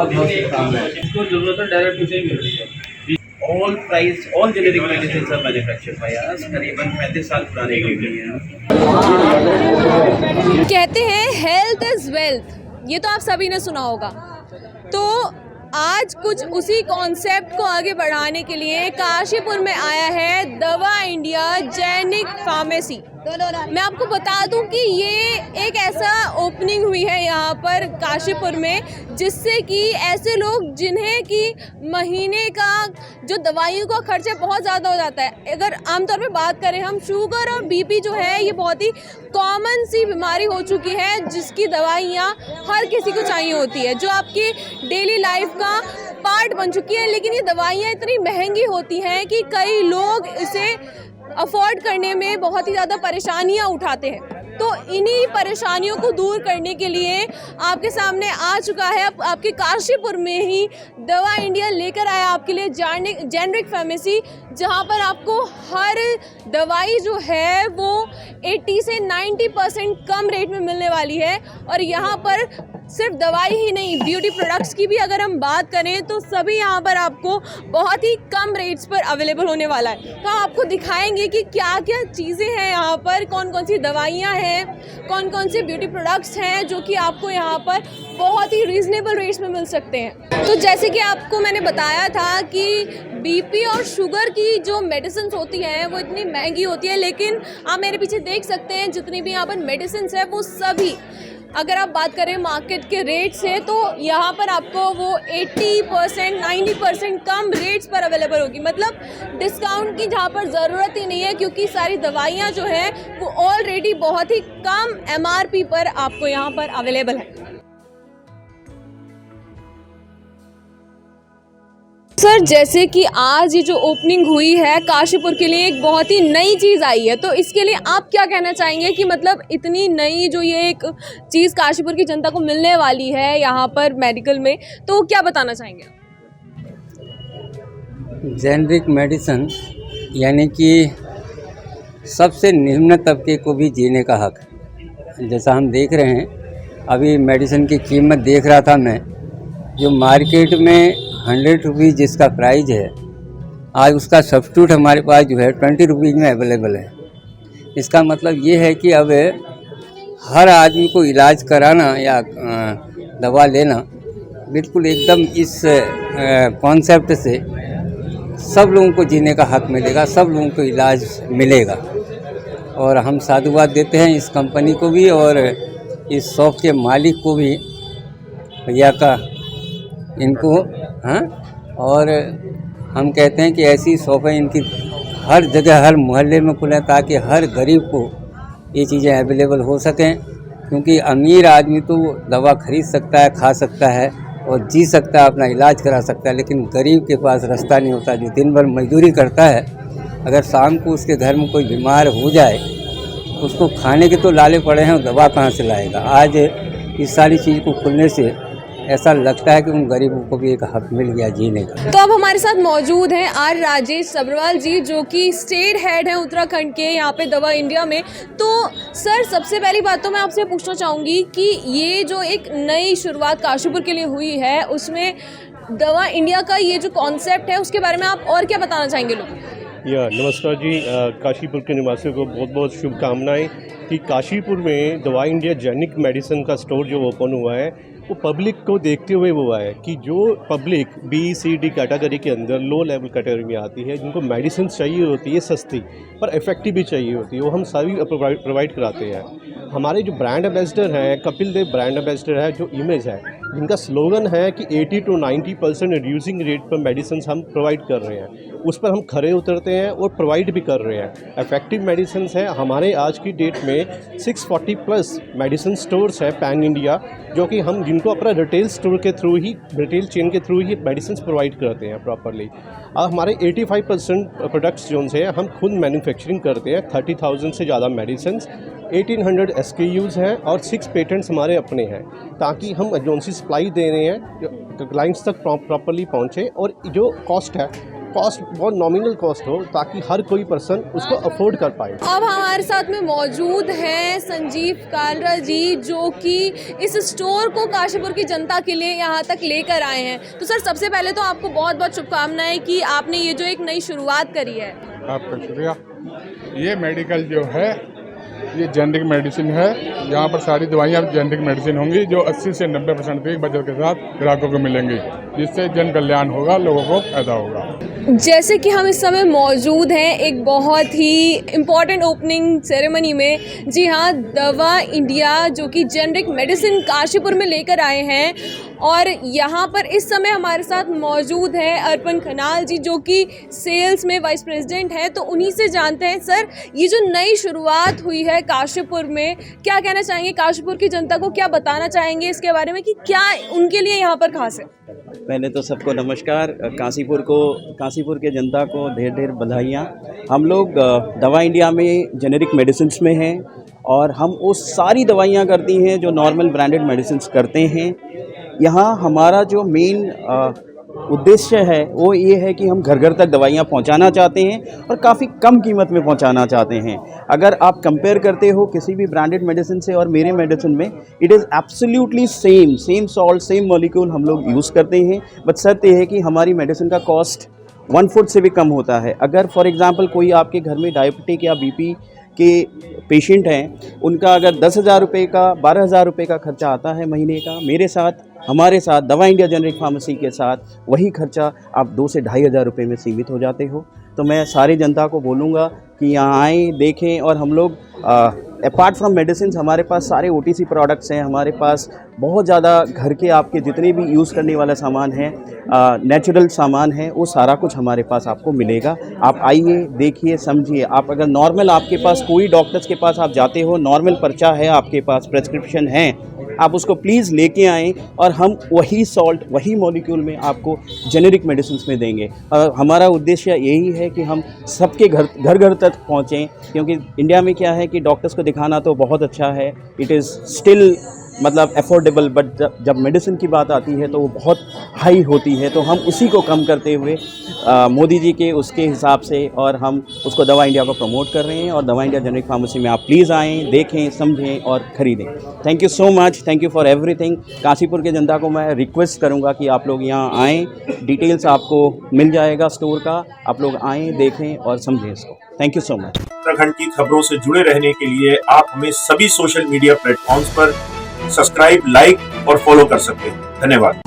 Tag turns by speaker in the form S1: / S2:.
S1: बहुत काम है।
S2: इसको जरूरत है डायरेक्ट उसे ही मिल रही है।
S1: All price all generic medicine are manufactured by us. करीबन 35 साल पुरानी कंपनी है।
S3: कहते हैं हेल्थ इज वेल्थ, ये तो आप सभी ने सुना होगा। तो आज कुछ उसी कॉन्सेप्ट को आगे बढ़ाने के लिए काशीपुर में आया है दवा इंडिया जैनिक फार्मेसी। मैं आपको बता दूं कि ये एक ऐसा ओपनिंग हुई है यहाँ पर काशीपुर में, जिससे कि ऐसे लोग जिन्हें कि महीने का जो दवाइयों का खर्चा बहुत ज़्यादा हो जाता है, अगर आमतौर पे बात करें हम, शुगर और बीपी जो है ये बहुत ही कॉमन सी बीमारी हो चुकी है, जिसकी दवाइयाँ हर किसी को चाहिए होती है, जो आपकी डेली लाइफ का पार्ट बन चुकी है। लेकिन ये दवाइयाँ इतनी महंगी होती हैं कि कई लोग इसे अफोर्ड करने में बहुत ही ज़्यादा परेशानियां उठाते हैं। तो इन्हीं परेशानियों को दूर करने के लिए आपके सामने आ चुका है आपके काशीपुर में ही दवा इंडिया लेकर आया आपके लिए जेनरिक फार्मेसी, जहां पर आपको हर दवाई जो है वो 80 से 90% कम रेट में मिलने वाली है। और यहाँ पर सिर्फ दवाई ही नहीं, ब्यूटी प्रोडक्ट्स की भी अगर हम बात करें तो सभी यहाँ पर आपको बहुत ही कम रेट्स पर अवेलेबल होने वाला है। तो हम आपको दिखाएंगे कि क्या क्या चीज़ें हैं यहाँ पर, कौन कौन सी दवाइयाँ हैं, कौन कौन से ब्यूटी प्रोडक्ट्स हैं जो कि आपको यहाँ पर बहुत ही रीज़नेबल रेट्स में मिल सकते हैं। तो जैसे कि आपको मैंने बताया था कि बीपी और शुगर की जो मेडिसिन होती हैं वो इतनी महंगी होती है, लेकिन आप मेरे पीछे देख सकते हैं जितनी भी यहाँ पर मेडिसिन है वो सभी, अगर आप बात करें मार्केट के रेट से, तो यहाँ पर आपको वो 80% 90% कम रेट्स पर अवेलेबल होगी। मतलब डिस्काउंट की जहाँ पर ज़रूरत ही नहीं है, क्योंकि सारी दवाइयाँ जो है वो ऑलरेडी बहुत ही कम MRP पर आपको यहाँ पर अवेलेबल है। सर, जैसे कि आज ये जो ओपनिंग हुई है काशीपुर के लिए, एक बहुत ही नई चीज़ आई है, तो इसके लिए आप क्या कहना चाहेंगे कि मतलब इतनी नई जो ये एक चीज़ काशीपुर की जनता को मिलने वाली है यहाँ पर मेडिकल में, तो क्या बताना चाहेंगे?
S4: जेनरिक मेडिसिन यानी कि सबसे निम्न तबके को भी जीने का हक। जैसा हम देख रहे हैं, अभी मेडिसिन की कीमत देख रहा था मैं, जो मार्केट में 100 रुपीज़ जिसका प्राइस है, आज उसका सब्स्टिट्यूट हमारे पास जो है 20 रुपीज़ में अवेलेबल है। इसका मतलब ये है कि अब हर आदमी को इलाज कराना या दवा लेना बिल्कुल एकदम इस कॉन्सेप्ट से सब लोगों को जीने का हक मिलेगा, सब लोगों को इलाज मिलेगा। और हम साधुवाद देते हैं इस कंपनी को भी और इस शॉप के मालिक को भी, भैया का, इनको। हाँ, और हम कहते हैं कि ऐसी शॉपें इनकी हर जगह हर मोहल्ले में खुलें, ताकि हर गरीब को ये चीज़ें अवेलेबल हो सकें। क्योंकि अमीर आदमी तो दवा खरीद सकता है, खा सकता है और जी सकता है, अपना इलाज करा सकता है, लेकिन गरीब के पास रास्ता नहीं होता, जो दिन भर मजदूरी करता है। अगर शाम को उसके घर में कोई बीमार हो जाए, उसको खाने के तो लाले पड़े हैं, दवा कहाँ से लाएगा। आज इस सारी चीज़ को खुलने से ऐसा लगता है कि उन गरीबों को भी एक हक मिल गया जीने का।
S3: तो अब हमारे साथ मौजूद हैं आर राजेश सब्रवाल जी, जो कि स्टेट हेड हैं उत्तराखंड के यहाँ पे दवा इंडिया में। तो सर, सबसे पहली बात तो मैं आपसे पूछना चाहूँगी कि ये जो एक नई शुरुआत काशीपुर के लिए हुई है, उसमें दवा इंडिया का ये जो कॉन्सेप्ट है उसके बारे में आप और क्या बताना चाहेंगे लोगों को?
S2: नमस्कार जी, काशीपुर के निवासियों को बहुत बहुत शुभकामनाएं कि काशीपुर में दवा इंडिया जेनिक मेडिसिन का स्टोर जो ओपन हुआ है वो पब्लिक को देखते हुए हुआ है कि जो पब्लिक BCD कैटेगरी के अंदर लो लेवल कैटेगरी में आती है, जिनको मेडिसिन चाहिए होती है सस्ती पर इफ़ेक्टिव भी चाहिए होती है, वो हम सभी प्रोवाइड कराते हैं। हमारे जो ब्रांड एम्बेसडर हैं, कपिल देव ब्रांड एम्बेसडर है, जो इमेज है, जिनका स्लोगन है कि 80 to 90% रिड्यूसिंग रेट पर मेडिसिन हम प्रोवाइड कर रहे हैं, उस पर हम खरे उतरते हैं और प्रोवाइड भी कर रहे हैं। इफेक्टिव मेडिसिन है। हमारे आज की डेट में 640 प्लस मेडिसिन स्टोर्स हैं पैन इंडिया, जो कि हम जिनको अपना रिटेल स्टोर के थ्रू ही, रिटेल चेन के थ्रू ही मेडिसिन प्रोवाइड करते हैं प्रॉपरली। हमारे 85% प्रोडक्ट्स जो हैं हम खुद मैन्युफैक्चरिंग करते हैं। 30,000 से ज़्यादा मेडिसिन, 1800 SKUs हैं और 6 पेटेंट्स हमारे अपने हैं, ताकि हम जो सी सप्लाई दे रहे हैं क्लाइंट्स तक प्रॉपरली पहुँचे। और जो कॉस्ट है कॉस्ट बहुत नॉमिनल कॉस्ट हो ताकि हर कोई पर्सन उसको अफोर्ड कर पाए।
S3: अब हमारे साथ में मौजूद हैं संजीव कालरा जी, जो कि इस स्टोर को काशीपुर की जनता के लिए यहाँ तक लेकर आए हैं। तो सर, सबसे पहले तो आपको बहुत बहुत शुभकामनाएं कि आपने ये जो एक नई शुरुआत करी है।
S5: आपका शुक्रिया। ये मेडिकल जो है ये जेनरिक मेडिसिन है। यहाँ पर सारी दवाइयाँ जेनरिक मेडिसिन होंगी जो 80 से 90% की बचत के साथ ग्राहकों को मिलेंगी, जिससे जन कल्याण होगा, लोगों को फायदा होगा।
S3: जैसे कि हम इस समय मौजूद हैं एक बहुत ही इम्पॉर्टेंट ओपनिंग सेरेमनी में। जी हाँ, दवा इंडिया जो कि जेनरिक मेडिसिन काशीपुर में लेकर आए हैं, और यहाँ पर इस समय हमारे साथ मौजूद है अर्पण खनाल जी, जो कि सेल्स में वाइस प्रेसिडेंट हैं। तो उन्हीं से जानते हैं, सर ये जो नई शुरुआत हुई है काशीपुर में, क्या कहना चाहेंगे, काशीपुर की जनता को क्या बताना चाहेंगे इसके बारे में कि क्या उनके लिए यहाँ पर खास है?
S1: पहले तो सबको नमस्कार। काशीपुर के जनता को ढेर ढेर बधाइयाँ। हम लोग दवा इंडिया में जेनेरिक मेडिसिन्स में हैं, और हम वो सारी दवाइयाँ करती हैं जो नॉर्मल ब्रांडेड मेडिसिन्स करते हैं। यहाँ हमारा जो मेन उद्देश्य है वो ये है कि हम घर घर तक दवाइयाँ पहुँचाना चाहते हैं, और काफ़ी कम कीमत में पहुँचाना चाहते हैं। अगर आप कंपेयर करते हो किसी भी ब्रांडेड मेडिसिन से और मेरे मेडिसिन में, it is absolutely same salt, same molecule हम लोग यूज़ करते हैं। बट शर्त ये है कि हमारी मेडिसिन का कॉस्ट 1/4 से भी कम होता है। अगर फॉर एग्ज़ाम्पल कोई आपके घर में डायबिटिक या बीपी के पेशेंट हैं, उनका अगर 10,000 रुपये का 12,000 रुपये का खर्चा आता है महीने का, हमारे साथ दवा इंडिया जेनरिक फार्मेसी के साथ वही खर्चा आप 2 से 2,500 रुपये में सीमित हो जाते हो। तो मैं सारी जनता को बोलूँगा कि यहाँ आएँ, देखें। और हम लोग अपार्ट फ्रॉम मेडिसिन हमारे पास सारे OTC प्रोडक्ट्स हैं। हमारे पास बहुत ज़्यादा घर के आपके जितने भी यूज़ करने वाला सामान है, नेचुरल सामान है, वो सारा कुछ हमारे पास आपको मिलेगा। आप आइए, देखिए, समझिए। आप अगर नॉर्मल आपके पास कोई डॉक्टर्स के पास आप जाते हो, नॉर्मल पर्चा है आपके पास, प्रेस्क्रिप्शन है, आप उसको प्लीज़ लेके आएँ, और हम वही सॉल्ट, वही मॉलिक्यूल में आपको जेनेरिक मेडिसिन में देंगे। और हमारा उद्देश्य यही है कि हम सबके घर तक पहुँचें, क्योंकि इंडिया में क्या है कि डॉक्टर्स को दिखाना तो बहुत अच्छा है, इट इज़ स्टिल मतलब अफोर्डेबल, बट जब मेडिसिन की बात आती है तो वो बहुत हाई होती है। तो हम उसी को कम करते हुए मोदी जी के उसके हिसाब से, और हम उसको दवा इंडिया को प्रमोट कर रहे हैं। और दवा इंडिया जेनरिक फार्मेसी में आप प्लीज़ आएँ, देखें, समझें और ख़रीदें। Thank you so much, thank you for everything. Kashipur के जनता को मैं रिक्वेस्ट करूँगा कि आप लोग यहाँ आएँ, डिटेल्स आपको मिल जाएगा स्टोर का, आप लोग आएँ, देखें और समझें इसको। Thank you so much.
S6: Uttarakhand की खबरों से जुड़े रहने के लिए आप हमें सभी सोशल मीडिया प्लेटफॉर्म्स पर सब्सक्राइब, लाइक और फॉलो कर सकते हैं। धन्यवाद।